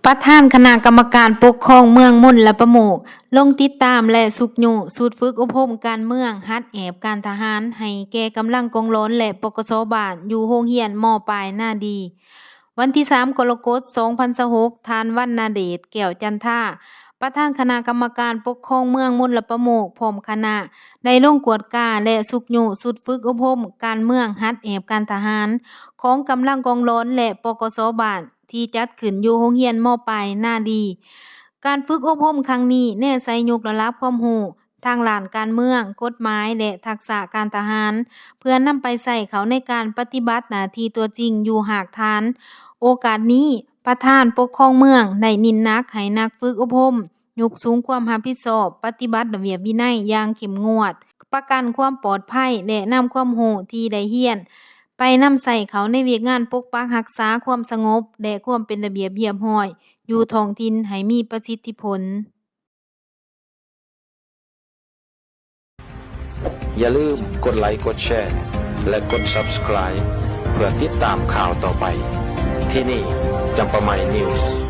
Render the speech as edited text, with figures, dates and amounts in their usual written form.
ประธานคณะกรรมการปกครองเมืองมนและประโมกลงติดตามและสุกยุสูตรฝึกอบรมการเมืองฮัดแอบการทหารให้แก่กำลังกองร้อนและปกสบ้านอยู่โรงเรียนม.ปลายหน้าดี วันที่ 3 กรกฎาคม 2026 ทานวรรณเดช แก้วจันทาประธานคณะกรรมการปกครองเมืองมนและประโมกพร้อมคณะได้ลงกวดกาและสุกยุสูตรฝึกอบรมการเมืองฮัดแอบการทหารของกำลังกองร้อนและปกสบ้านที่จัดขึ้นอยู่โรงเรียนม.ปลายหน้าดี การฝึกอบรมครั้งนี้แน่ใส่ยกระดับความรู้ทางด้านการเมืองกฎหมายและทักษะการทหารเพื่อนำไปใส่เขาในการปฏิบัติหน้าที่ตัวจริงอยู่หากฐานโอกาสนี้ประธานปกครองเมืองได้เน้นหนักให้นักฝึกอบรมยกสูงความรับผิดชอบปฏิบัติระเบียบวินัยอย่างเข้มงวดประกันความปลอดภัยและนำความรู้ที่ได้เรียนไปนำใส่เขาในเวียกงานปกปักรักษาความสงบและความเป็นระเบียบเรียบร้อยอยู่ท้องถิ่นให้มีประสิทธิผลอย่าลืมกดไลค์กดแชร์และกด Subscribe เพื่อติดตามข่าวต่อไปที่นี่จำปาไมนิวส์